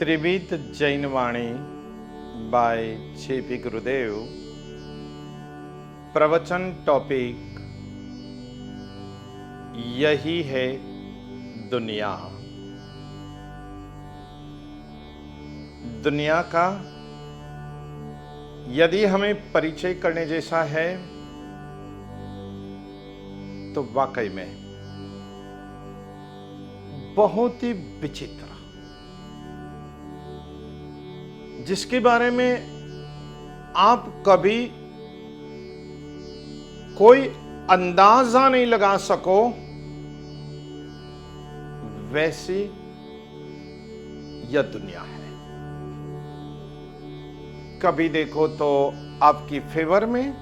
त्रिविध जैन वाणी bye JP गुरुदेव। प्रवचन topic यही है दुनिया। दुनिया का यदि हमें परिचय करने जैसा है तो वाकई में बहुत ही विचित्र, जिसके बारे में आप कभी कोई अंदाजा नहीं लगा सको, वैसी यह दुनिया है। कभी देखो तो आपकी फेवर में,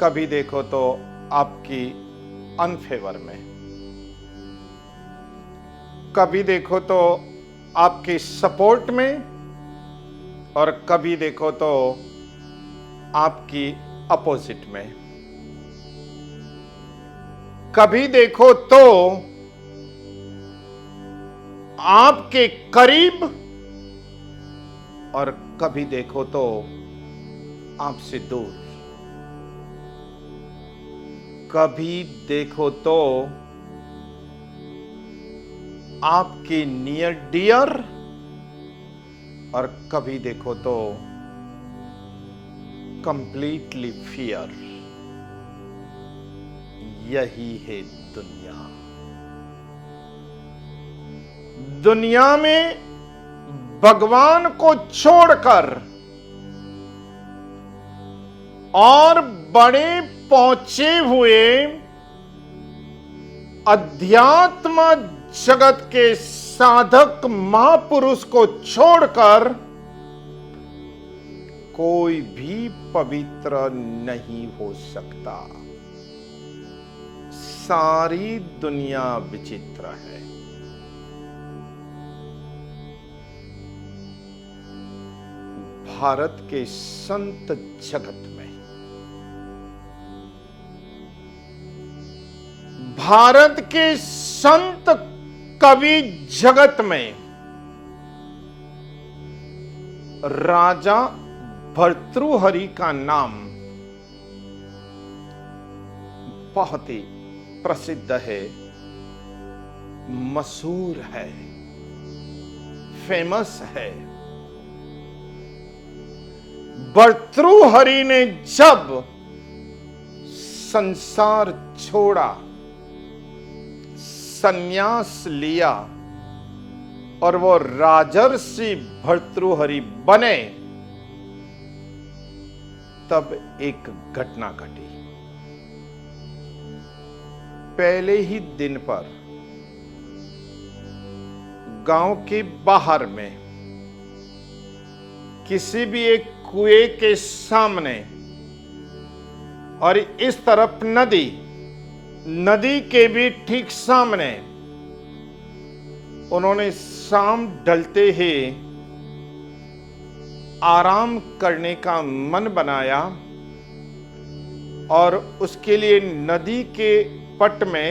कभी देखो तो आपकी अनफेवर में, कभी देखो तो आपके सपोर्ट में और कभी देखो तो आपकी अपोजिट में। कभी देखो तो आपके करीब और कभी देखो तो आपसे दूर। कभी देखो तो आपके नियर डियर और कभी देखो तो कंप्लीटली फियर। यही है दुनिया। दुनिया में भगवान को छोड़कर और बड़े पहुंचे हुए अध्यात्म जगत के साधक महापुरुष को छोड़कर कोई भी पवित्र नहीं हो सकता। सारी दुनिया विचित्र है। भारत के संत जगत में, भारत के संत कवि जगत में राजा भर्तृहरि का नाम बहुत ही प्रसिद्ध है, मशहूर है, फेमस है। भर्तृहरि ने जब संसार छोड़ा, संन्यास लिया और वो राजर्षि भर्तृहरि बने, तब एक घटना घटी। पहले ही दिन पर गांव के बाहर में किसी भी एक कुएं के सामने और इस तरफ नदी, नदी के भी ठीक सामने उन्होंने शाम ढलते ही आराम करने का मन बनाया और उसके लिए नदी के पट में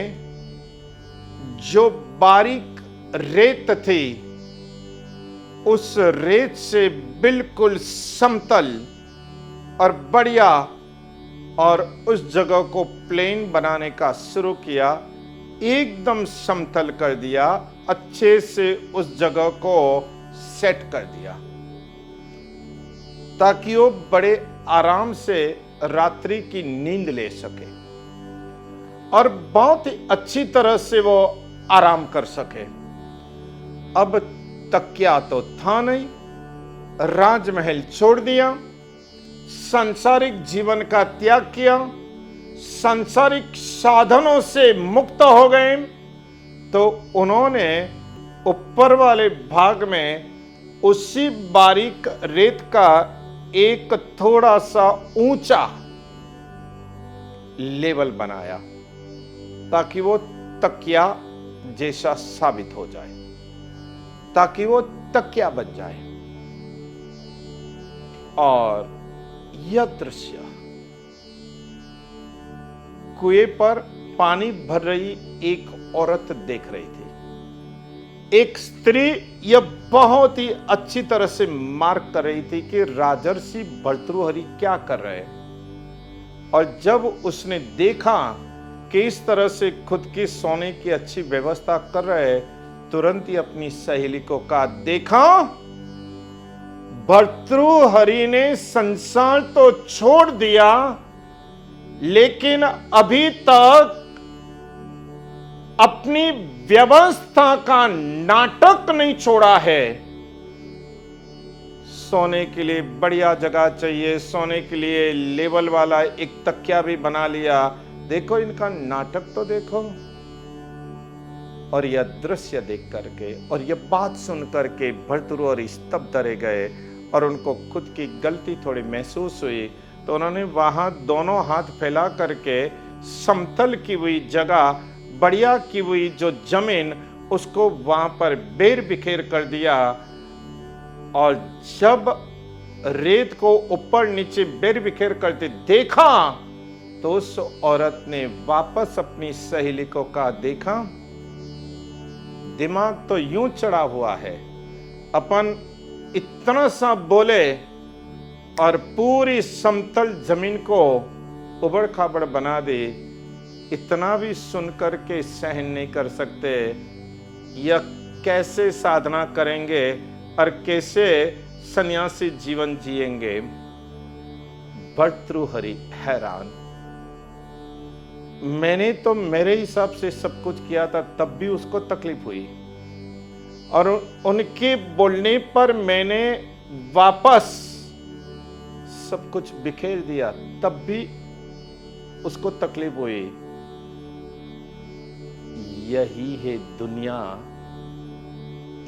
जो बारीक रेत थी, उस रेत से बिल्कुल समतल और बढ़िया और उस जगह को प्लेन बनाने का शुरू किया। एकदम समतल कर दिया, अच्छे से उस जगह को सेट कर दिया ताकि वो बड़े आराम से रात्रि की नींद ले सके और बहुत ही अच्छी तरह से वो आराम कर सके। अब तकिया तो था नहीं, राजमहल छोड़ दिया, सांसारिक जीवन का त्याग किया, सांसारिक साधनों से मुक्त हो गए, तो उन्होंने ऊपर वाले भाग में उसी बारीक रेत का एक थोड़ा सा ऊंचा लेवल बनाया ताकि वो तकिया जैसा साबित हो जाए, ताकि वो तकिया बन जाए। और यह दृश्य कुएं पर पानी भर रही एक औरत देख रही थी। एक स्त्री यह बहुत ही अच्छी तरह से मार्क कर रही थी कि राजर्षि भर्तृहरि क्या कर रहे हैं। और जब उसने देखा कि इस तरह से खुद की सोने की अच्छी व्यवस्था कर रहे हैं, तुरंत ही अपनी सहेली को कहा, देखा भर्तृहरि ने संसार तो छोड़ दिया, लेकिन अभी तक अपनी व्यवस्था का नाटक नहीं छोड़ा है। सोने के लिए बढ़िया जगह चाहिए, सोने के लिए लेवल वाला एक तकिया भी बना लिया। देखो इनका नाटक तो देखो। और यह दृश्य देख करके और यह बात सुन करके भर्तृहरि स्तब्ध रह गए और उनको खुद की गलती थोड़ी महसूस हुई। तो उन्होंने वहां दोनों हाथ फैला करके समतल की हुई जगह, बढ़िया की हुई जो जमीन, उसको वहां पर बेर बिखेर कर दिया। और जब रेत को ऊपर नीचे बेर बिखेर करते देखा तो उस औरत ने वापस अपनी सहेली को कहा, देखा दिमाग तो यूं चढ़ा हुआ है, अपन इतना सा बोले और पूरी समतल जमीन को उबड़ खाबड़ बना दे, इतना भी सुनकर के सहन नहीं कर सकते। यह कैसे साधना करेंगे और कैसे सन्यासी जीवन जिएंगे। भर्तृहरि हैरान, मैंने तो मेरे हिसाब से सब कुछ किया था, तब भी उसको तकलीफ हुई, और उनके बोलने पर मैंने वापस सब कुछ बिखेर दिया, तब भी उसको तकलीफ हुई। यही है दुनिया।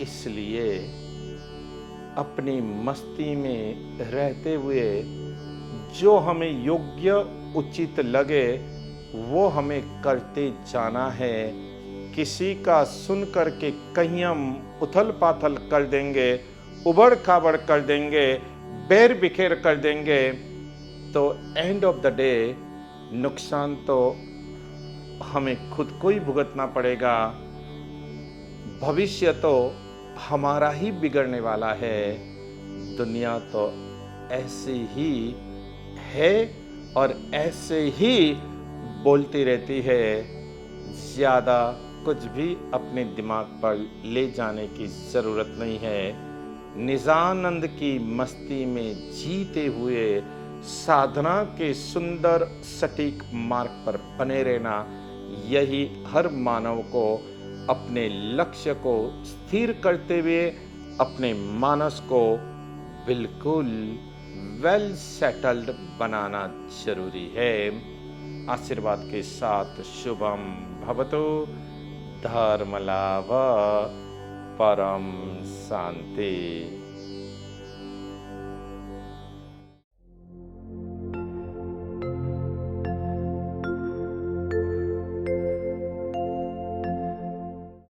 इसलिए अपनी मस्ती में रहते हुए जो हमें योग्य उचित लगे वो हमें करते जाना है। किसी का सुन करके कहीं हम उथल पाथल कर देंगे, उबड़ खाबड़ कर देंगे, बेर बिखेर कर देंगे, तो एंड ऑफ द डे नुकसान तो हमें खुद को ही भुगतना पड़ेगा। भविष्य तो हमारा ही बिगड़ने वाला है। दुनिया तो ऐसी ही है और ऐसे ही बोलती रहती है। ज्यादा कुछ भी अपने दिमाग पर ले जाने की जरूरत नहीं है। निजानंद की मस्ती में जीते हुए साधना के सुंदर सटीक मार्ग पर बने रहना, यही हर मानव को अपने लक्ष्य को स्थिर करते हुए अपने मानस को बिल्कुल वेल सेटल्ड बनाना जरूरी है। आशीर्वाद के साथ शुभम भवतु। धर्म लाभ परम शांति।